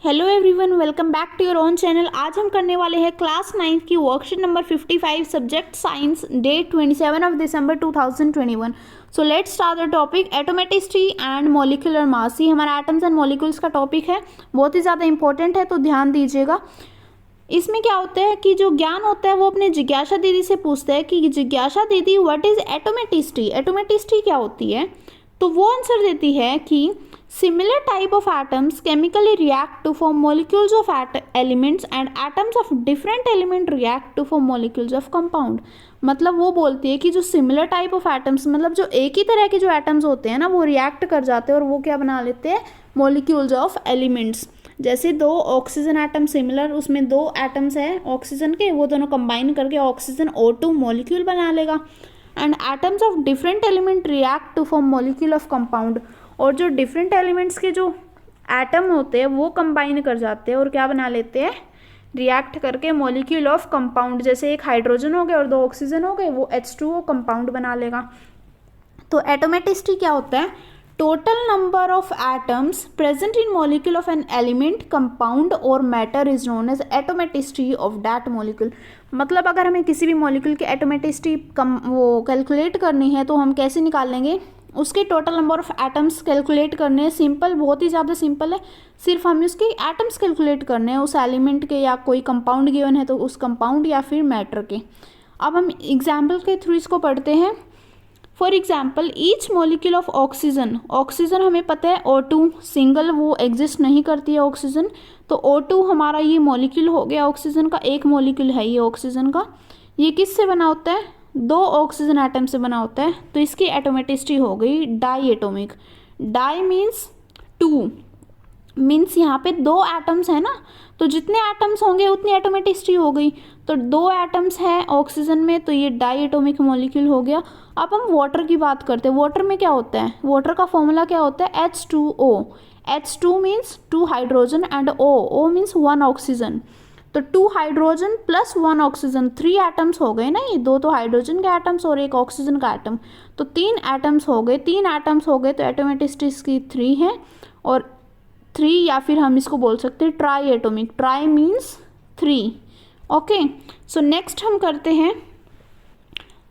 Hello everyone, welcome back to your own channel. आज हम करने वाले हैं क्लास 9 की worksheet number 55 subject science, date 27 of December 2021। So let's start the topic atomicity and molecular mass. ये हमारा atoms and molecules का topic है, बहुत ही ज़्यादा इंपॉर्टेंट है, तो ध्यान दीजिएगा। इसमें क्या होता है कि जो ज्ञान होता है वो अपने जिज्ञासा दीदी से पूछता है कि जिज्ञासा दीदी व्हाट इज एटोमेटिसिटी, एटोमेटिसिटी क्या होती है। तो वो आंसर देती है कि similar type of atoms chemically react to form molecules of elements and atoms of different element react to form molecules of compound। मतलब वो बोलती है कि जो similar type of atoms, मतलब जो एक ही तरह के जो atoms होते हैं ना, वो react कर जाते हैं और वो क्या बना लेते हैं, molecules of elements। जैसे दो ऑक्सीजन एटम सिमिलर, उसमें दो एटम्स है ऑक्सीजन के, वो दोनों कंबाइन करके ऑक्सीजन O2 मॉलिक्यूल बना लेगा। And atoms of different element react to form molecule of compound. और जो डिफरेंट एलिमेंट्स के जो एटम होते हैं वो कंबाइन कर जाते हैं और क्या बना लेते हैं, रिएक्ट करके मॉलिक्यूल ऑफ कंपाउंड। जैसे एक हाइड्रोजन हो गया और दो ऑक्सीजन हो गए, वो H2O कंपाउंड बना लेगा। तो एटोमेटिसिटी क्या होता है, total number of atoms present in molecule of an element, compound और matter is known as atomicity of that molecule. मतलब अगर हमें किसी भी मॉलिक्यूल की एटोमेटिसिटी वो कैलकुलेट करनी है तो हम कैसे निकाल लेंगे, उसके total number of atoms calculate करने हैं। सिंपल, बहुत ही ज़्यादा सिंपल है, सिर्फ हमें उसके एटम्स कैलकुलेट करने हैं उस एलिमेंट के, या कोई कंपाउंड गिवन है तो उस कंपाउंड या फिर मैटर के। अब हम एग्जाम्पल के थ्रू इसको पढ़ते हैं। For example each molecule of oxygen, oxygen हमें पता है O2 सिंगल वो एग्जिस्ट नहीं करती है ऑक्सीजन, तो O2 हमारा ये मॉलिक्यूल हो गया ऑक्सीजन का, एक मॉलिक्यूल है ये ऑक्सीजन का। ये किस से बना होता है, दो ऑक्सीजन एटम से बना होता है, तो इसकी एटोमेटिसिटी हो गई diatomic. Di means two, means यहाँ पे दो एटम्स है ना, तो जितने एटम्स होंगे उतनी एटोमेटिसिटी हो गई। तो दो एटम्स है ऑक्सीजन में, तो ये डाई एटोमिक मॉलिक्यूल हो गया। अब हम वाटर की बात करते हैं। वाटर में क्या होता है, वाटर का फॉर्मूला क्या होता है, H2O। H2 means two hydrogen and O means one oxygen. तो two hydrogen plus one oxygen, three atoms हो गए ना, ये दो तो हाइड्रोजन के एटम्स और एक ऑक्सीजन का एटम, तो तीन एटम्स हो गए, तो एटोमेटिसिटी इसकी 3 है। और 3, या फिर हम इसको बोल सकते हैं try atomic, try means 3। Okay, so next हम करते हैं।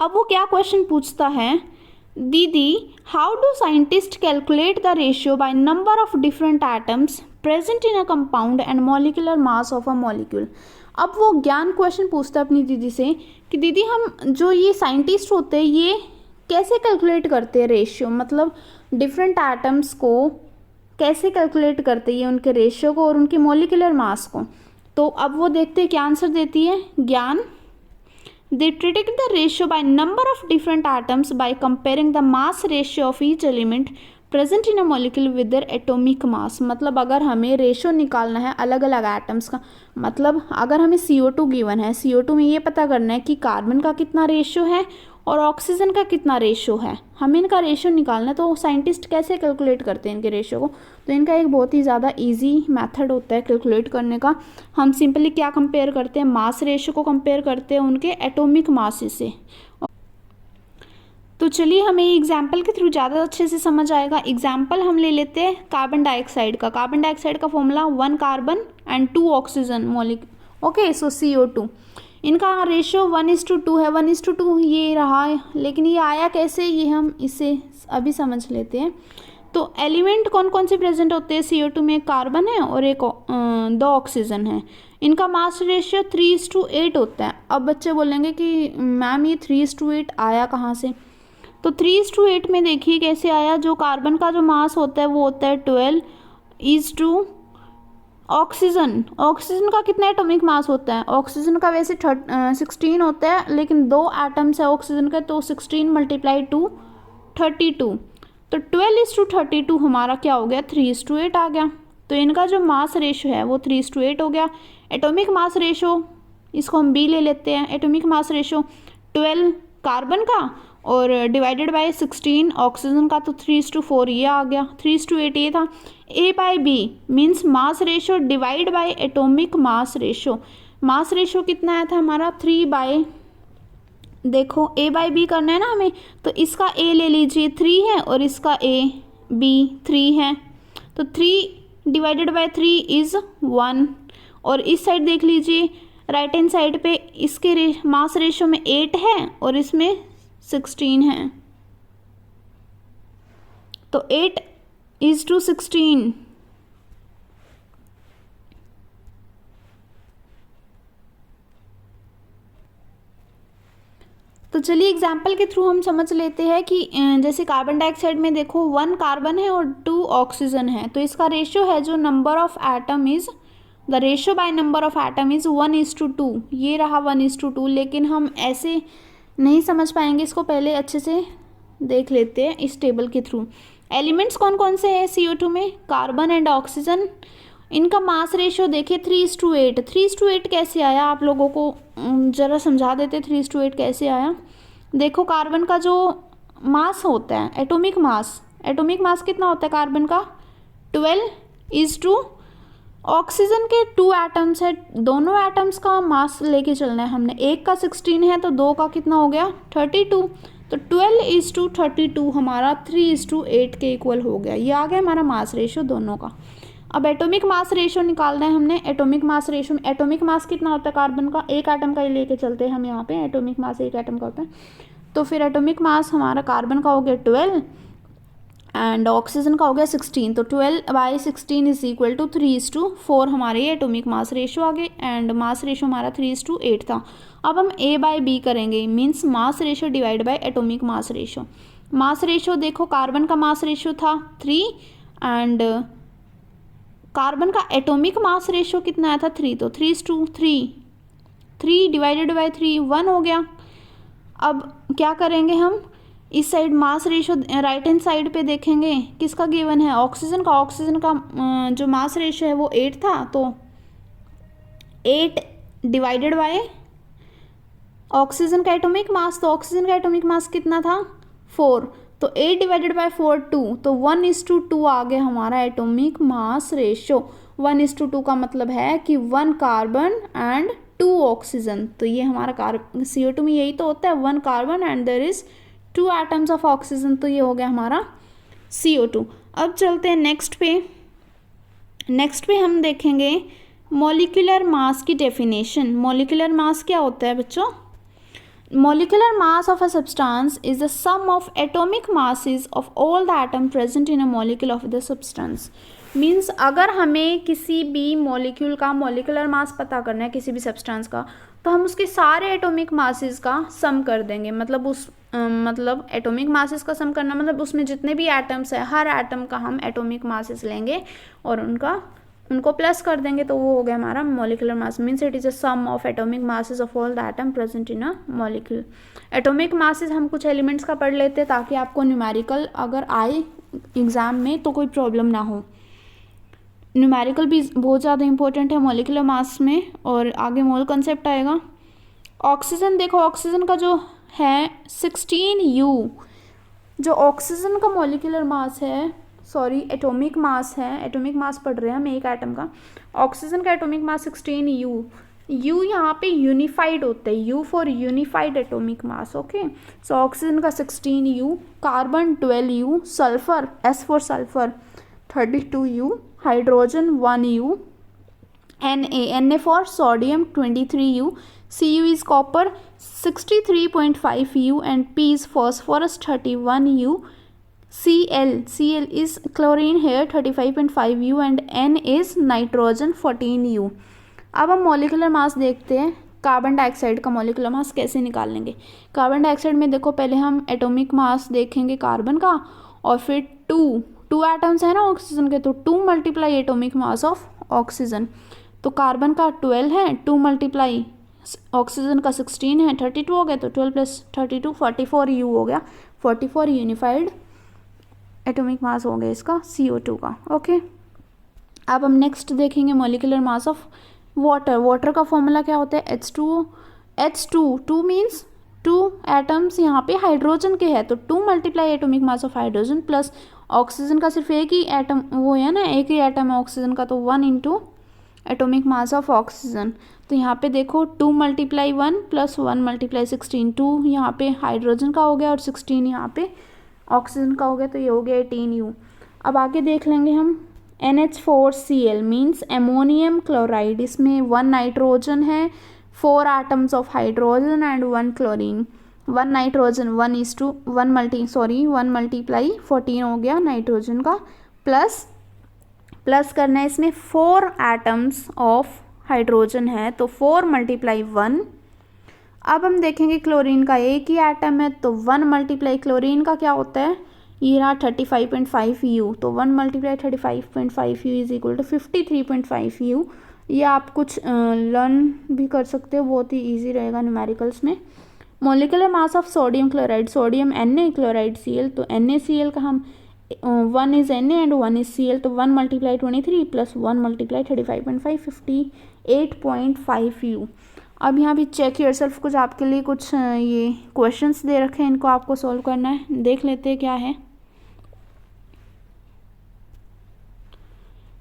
अब वो क्या क्वेश्चन पूछता है, दीदी how do scientist calculate the ratio by number of different atoms present in a compound and molecular mass of a molecule. अब वो ज्ञान क्वेश्चन पूछता है अपनी दीदी से कि दीदी हम जो ये साइंटिस्ट होते हैं ये कैसे कैलकुलेट करते हैं रेशियो, मतलब डिफरेंट एटम्स को कैसे कैलकुलेट करते हैं उनके रेशियो को और उनके मॉलिक्यूलर मास को। तो अब वो देखते हैं क्या आंसर देती है ज्ञान। They predict the ratio by number of different atoms by comparing the mass ratio of each element present in a molecule with their atomic mass। मतलब अगर हमें रेशियो निकालना है अलग अलग एटम्स का, मतलब अगर हमें CO2 गिवन है, CO2 में ये पता करना है कि कार्बन का कितना रेशियो है और ऑक्सीजन का कितना रेशियो है, हमें इनका रेशियो निकालना है। तो साइंटिस्ट कैसे कैलकुलेट करते हैं इनके रेशियो को, तो इनका एक बहुत ही ज़्यादा इजी मेथड होता है कैलकुलेट करने का। हम सिंपली क्या कंपेयर करते हैं, मास रेशियो को कंपेयर करते हैं उनके एटॉमिक मास से। तो चलिए हमें एग्जाम्पल के थ्रू ज़्यादा अच्छे से समझ आएगा। एग्जाम्पल हम ले लेते हैं कार्बन डाइऑक्साइड का। कार्बन डाइऑक्साइड का formula 1 carbon and 2 oxygen molecule. Okay, so CO2, इनका रेशियो 1:2 है, 1:2 ये रहा है, लेकिन ये आया कैसे, ये हम इसे अभी समझ लेते हैं। तो एलिमेंट कौन कौन से प्रेजेंट होते हैं CO2 में, कार्बन है और एक दो ऑक्सीजन है। इनका मास रेशियो 3:8 होता है। अब बच्चे बोलेंगे कि मैम ये 3:8 आया कहाँ से, तो 3:8 में देखिए कैसे आया। जो कार्बन का जो मास होता है वो होता है 12:, ऑक्सीजन, ऑक्सीजन का कितना एटॉमिक मास होता है, ऑक्सीजन का वैसे 16 होता है, लेकिन दो एटम्स है ऑक्सीजन के, तो 16 × 2 32, तो 12:32 हमारा क्या हो गया, 3:8 आ गया। तो इनका जो मास रेशियो है वो 3:8 हो गया। एटॉमिक मास रेशियो इसको हम B ले लेते हैं। एटॉमिक मास रेशियो 12 कार्बन का और डिवाइडेड बाय 16 ऑक्सीजन का, तो 3:4 ये आ गया, 3:8 ये था। A/B means mass ratio divide by atomic mass ratio. Mass ratio कितना आया था हमारा, 3/, देखो A/B करना है ना हमें, तो इसका A ले लीजिए 3 है और इसका B 3 है, तो 3 डिवाइडेड बाय 3 इज़ 1। और इस साइड देख लीजिए, राइट हैंड साइड पे इसके मास रेशो में 8 है और इसमें 16 है, तो 8:16। तो चलिए एग्जाम्पल के थ्रू हम समझ लेते हैं कि जैसे कार्बन डाइऑक्साइड में देखो 1 कार्बन है और 2 ऑक्सीजन है, तो इसका रेशियो है जो number of atom is, the ratio by number of atom is 1:2। ये रहा 1:2, लेकिन हम ऐसे नहीं समझ पाएंगे, इसको पहले अच्छे से देख लेते हैं इस टेबल के थ्रू। एलिमेंट्स कौन कौन से हैं CO2 में? Carbon and oxygen. इनका मास रेशियो देखिए 3:8। 3:8 कैसे आया, आप लोगों को ज़रा समझा देते 3:8 कैसे आया। देखो कार्बन का जो मास होता है, एटॉमिक मास कितना होता है कार्बन का? 12:, ऑक्सीजन के 2 एटम्स है, दोनों एटम्स का मास लेके चलना है हमने। एक का 16 है तो 2 का कितना हो गया? 32। तो 12:32 हमारा 3:8 के इक्वल हो गया। ये आ गया हमारा मास रेशियो दोनों का। अब एटॉमिक मास रेशियो निकालना है हमने। एटॉमिक मास रेशियो में एटॉमिक मास कितना होता है कार्बन का? एक एटम का ही लेके चलते हैं हम यहाँ पे, एटॉमिक मास एक एटम का होता है। तो फिर एटॉमिक मास हमारा कार्बन का हो गया 12 एंड ऑक्सीजन का हो गया 16। तो 12/16 इज इक्वल टू 3:4 हमारे ये एटॉमिक मास रेशियो आ गए एंड मास रेशियो हमारा 3:8 था। अब हम A/B करेंगे, means mass ratio divide by atomic mass ratio. Mass ratio देखो कार्बन का मास रेशियो था 3 एंड कार्बन का एटॉमिक मास रेशियो कितना आया था? 3, तो 3:3, 3 डिवाइडेड बाय 3 1 हो गया। अब क्या करेंगे हम, इस side mass ratio right hand side पे देखेंगे किसका गिवन है? ऑक्सीजन का जो मास रेशियो है वो 8 था, तो 8 डिवाइडेड बाय ऑक्सीजन का एटॉमिक मास, तो ऑक्सीजन का एटॉमिक मास कितना था? 4, तो 8 डिवाइडेड बाय 4 2, तो 1:2 आ गया हमारा एटॉमिक मास रेशियो। 1:2 का मतलब है कि 1 कार्बन एंड 2 ऑक्सीजन। तो ये हमारा CO2 में यही तो होता है, 1 carbon and there is 2 atoms of oxygen. तो ये हो गया हमारा CO2। अब चलते हैं नेक्स्ट पे हम देखेंगे मॉलिक्यूलर मास की डेफिनेशन। मॉलिक्यूलर मास क्या होता है बच्चों? Molecular mass of a substance is the sum of atomic masses of all the atom present in a molecule of the substance. Means अगर हमें किसी भी मॉलिक्यूल का मॉलिकुलर मास पता करना है किसी भी सब्सटेंस का, तो हम उसके सारे एटॉमिक मासेस का सम कर देंगे। मतलब एटॉमिक मासेस का सम करना मतलब उसमें जितने भी एटम्स है हर एटम का हम एटॉमिक मासेस लेंगे और उनको प्लस कर देंगे, तो वो हो गया हमारा molecular mass. Means it is a sum of atomic masses of all the atom present in a molecule. Atomic masses हम कुछ एलिमेंट्स का पढ़ लेते हैं ताकि आपको न्यूमेरिकल अगर आए एग्जाम में तो कोई प्रॉब्लम ना हो। न्यूमेरिकल भी बहुत ज़्यादा इंपॉर्टेंट है मॉलिकुलर मास में, और आगे मोल कंसेप्ट आएगा। ऑक्सीजन देखो, ऑक्सीजन का जो है 16U, जो ऑक्सीजन का मॉलिकुलर मास है, सॉरी एटॉमिक मास है, एटॉमिक मास पढ़ रहे हैं हम एक एटम का। ऑक्सीजन का एटॉमिक मास 16U। U यहाँ पे यूनिफाइड होता है, U for unified atomic mass. Okay, so oxygen का 16U, carbon 12U, sulphur S for sulphur 32U, hydrogen 1U, Na for sodium 23U, Cu is copper 63.5U and P is phosphorus 31U, Cl is chlorine here 35.5U and N is nitrogen 14U। अब हम molecular mass देखते हैं, carbon dioxide का molecular mass कैसे निकाल लेंगे। Carbon dioxide में देखो पहले हम एटॉमिक मास देखेंगे कार्बन का, और फिर टू एटम्स है ना ऑक्सीजन के, तो 2 multiply atomic mass of oxygen. तो कार्बन का 12 है, 2 मल्टीप्लाई ऑक्सीजन का 16 है, 32 हो गया, तो 12 + 32 44U हो गया। 44 यूनिफाइड एटॉमिक मास हो गया इसका CO2 का। ओके, अब हम नेक्स्ट देखेंगे molecular mass of water. Water का फॉर्मूला क्या होता है? H2 मीन्स 2 एटम्स यहाँ पे हाइड्रोजन के हैं, तो 2 multiply atomic mass of hydrogen plus oxygen का सिर्फ एक ही एटम वो है ना, एक ही एटम है ऑक्सीजन का, तो 1 × एटॉमिक मास ऑफ ऑक्सीजन। तो यहाँ पे देखो 2 × 1 + 1 × 16, 2 यहाँ पे हाइड्रोजन का हो गया और 16 यहाँ पे ऑक्सीजन का हो गया, तो ये हो गया 18U। अब आगे देख लेंगे हम NH4Cl मीन्स एमोनियम क्लोराइड, इसमें 1 नाइट्रोजन है, 4 atoms of hydrogen and 1 chlorine. 1 nitrogen 1 multiply 14 हो गया नाइट्रोजन का, प्लस करना है इसमें 4 एटम्स ऑफ हाइड्रोजन है तो 4 मल्टीप्लाई 1। अब हम देखेंगे क्लोरीन का एक ही एटम है तो 1 मल्टीप्लाई क्लोरीन का क्या होता है, ये रहा 35.5 U, तो 1 multiply 35.5 U is equal to 53.5 U। ये आप कुछ लर्न भी कर सकते हो, बहुत ही इजी रहेगा न्यूमेरिकल्स में। Molecular mass of sodium chloride, sodium Na, chloride Cl, तो NaCl का हम 1 is Na and 1 is Cl, तो 1 मल्टीप्लाई 23 प्लस 1 मल्टीप्लाई 35.5 58.5 U। अब यहाँ भी चेक योरसेल्फ, कुछ आपके लिए कुछ ये क्वेश्चंस दे रखे हैं, इनको आपको सॉल्व करना है, देख लेते हैं क्या है।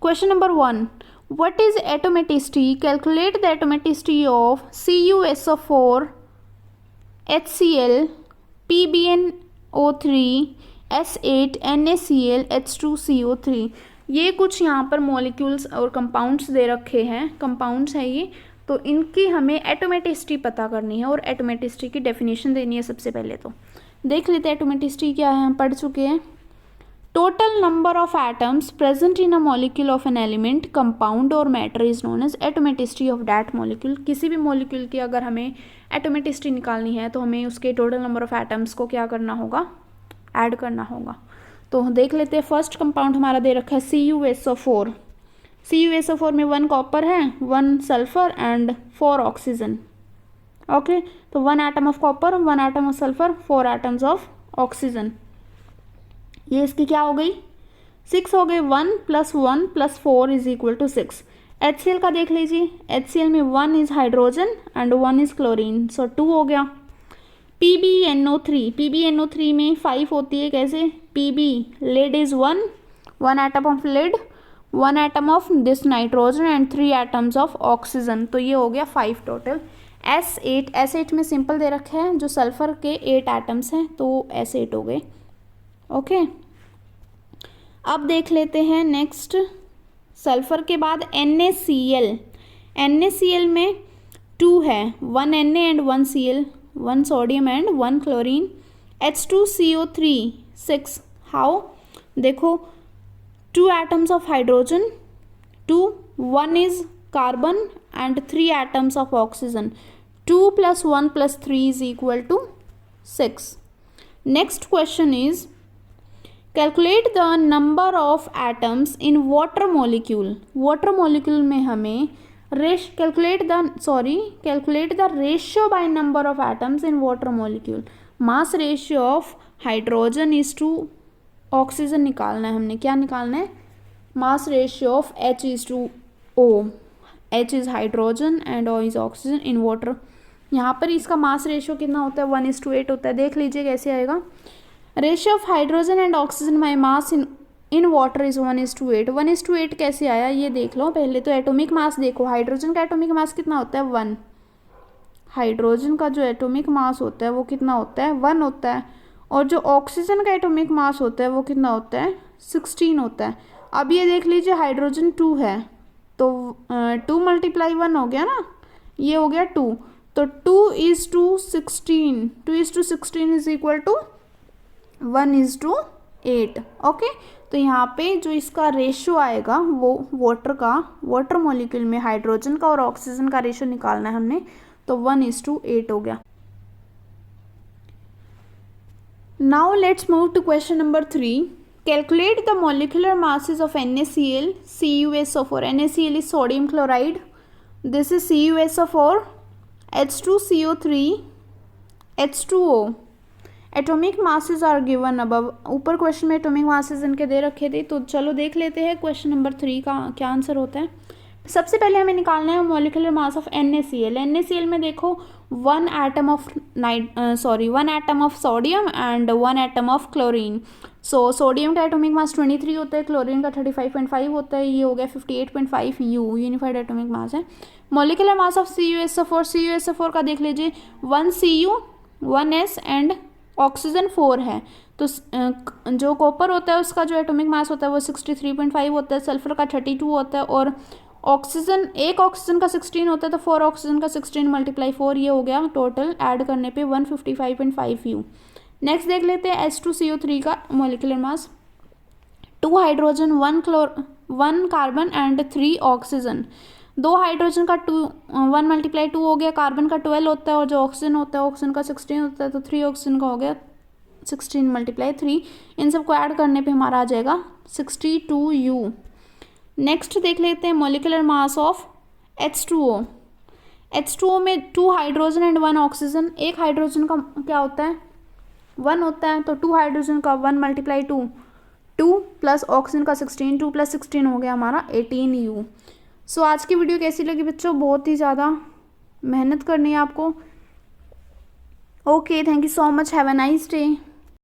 Question number 1. What is atomaticity? Calculate the atomaticity of CuSO4, HCl, PbNO3, S8, NaCl, H2CO3। ये कुछ यहाँ पर मॉलिक्यूल्स और कंपाउंड्स दे रखे हैं, कंपाउंड्स है ये, तो इनकी हमें एटोमेटिसिटी पता करनी है और एटोमेटिसिटी की डेफिनेशन देनी है। सबसे पहले तो देख लेते हैं एटोमेटिसिटी क्या है, हम पढ़ चुके हैं। Total number of atoms present in a molecule of an element, compound or matter is known as atomicity of that molecule। किसी भी molecule की अगर हमें atomicity निकालनी है तो हमें उसके total number of atoms को क्या करना होगा, ऐड करना होगा। तो देख लेते हैं, फर्स्ट कंपाउंड हमारा दे रखा है CuSO4। CuSO4 में 1 कॉपर है, 1 सल्फर एंड 4 ऑक्सीजन। ओके, तो 1 atom of copper, 1 atom of sulphur, 4 atoms of oxygen. ये इसकी क्या हो गई, 6 हो गए। 1 + 4 इज इक्वल टू 6। HCl का देख लीजिए, HCl में 1 is hydrogen and 1 is chlorine, so 2 हो गया। PbNO3 में 5 होती है, कैसे, Pb lead is 1 atom of lead, 1 atom of this nitrogen and 3 atoms of oxygen, तो ये हो गया 5 टोटल। S8 में सिंपल दे रखे हैं, जो सल्फर के 8 एटम्स हैं तो S8 हो गए। ओके, अब देख लेते हैं नेक्स्ट, सल्फर के बाद NaCl में 2 है, 1 Na and 1 Cl, 1 sodium and 1 chlorine. H2CO3 6, how, देखो 2 atoms of hydrogen, 1 is carbon and 3 atoms of oxygen, 2 + 1 + 3 is equal to 6। Next question is calculate the number of atoms in water molecule. Water molecule में हमें calculate the ratio by number of atoms in water molecule. Mass ratio of hydrogen is to oxygen निकालना है, हमने क्या निकालना है, mass ratio of H is to O। H is hydrogen and O is oxygen in water. यहाँ पर इसका mass ratio कितना होता है, 1:8 होता है। देख लीजिए कैसे आएगा, ratio of hydrogen and oxygen by mass in water is 1:8। 1:8 कैसे आया ये देख लो। पहले तो एटॉमिक मास देखो, हाइड्रोजन का एटॉमिक मास कितना होता है, 1। हाइड्रोजन का जो एटॉमिक मास होता है वो कितना होता है, 1 होता है, और जो ऑक्सीजन का एटॉमिक मास होता है वो कितना होता है, 16 होता है। अब ये देख लीजिए, हाइड्रोजन 2 है तो 2 × 1 हो गया ना, ये हो गया 2, तो 2:16, 2:16 इज इक्वल टू 1:8। ओके, तो यहाँ पे जो इसका रेशियो आएगा वो वाटर मॉलिक्यूल में हाइड्रोजन का और ऑक्सीजन का रेशियो निकालना है हमने, तो 1:8 हो गया। Now let's move to question number 3। Calculate the molecular masses of NaCl, CuSO4। NaCl is sodium chloride, this is CuSO4, H2CO3, H2O। Atomic masses are given above. ऊपर क्वेश्चन में एटॉमिक मासेस इनके दे रखे थे, तो चलो देख लेते हैं क्वेश्चन नंबर 3 का क्या आंसर होता है। सबसे पहले हमें निकालना है molecular mass of NaCl। NaCl में देखो 1 atom of sodium and 1 atom of chlorine. So sodium का एटॉमिक मास 23 होता है, क्लोरीन का 35.5 होता है, ये हो गया 58.5 U, यूनिफाइड एटॉमिक मास है। मॉलिक्यूलर मास ऑफ CuSO4 का देख लीजिए, 1 Cu 1 S एंड ऑक्सीजन 4 है, तो जो कॉपर होता है उसका जो एटॉमिक मास होता है वो 63.5 होता है, सल्फर का 32 होता है, और ऑक्सीजन, एक ऑक्सीजन का 16 होता है, तो 4 ऑक्सीजन का 16 × 4 ये हो गया टोटल ऐड करने पे 155.5 यू। नेक्स्ट देख लेते हैं H2CO3 का molecular mass. 2 hydrogen 1 carbon and 3 oxygen. 2 hydrogen का 1 × 2 हो गया, कार्बन का 12 होता है, और जो ऑक्सीजन होता है ऑक्सीजन का 16 होता है, तो 3 ऑक्सीजन का हो गया 16 × 3। इन सबको ऐड करने पे हमारा आ जाएगा 62 यू। नेक्स्ट देख लेते हैं molecular mass of H2O। H2O में 2 हाइड्रोजन एंड 1 ऑक्सीजन। एक हाइड्रोजन का क्या होता है 1 होता है, तो 2 हाइड्रोजन का 1 × 2 2 प्लस ऑक्सीजन का 16, 2 + 16 हो गया हमारा 18 यू। सो आज की वीडियो कैसी लगी बच्चों? बहुत ही ज़्यादा मेहनत करनी है आपको। Okay, thank you so much, have a nice day.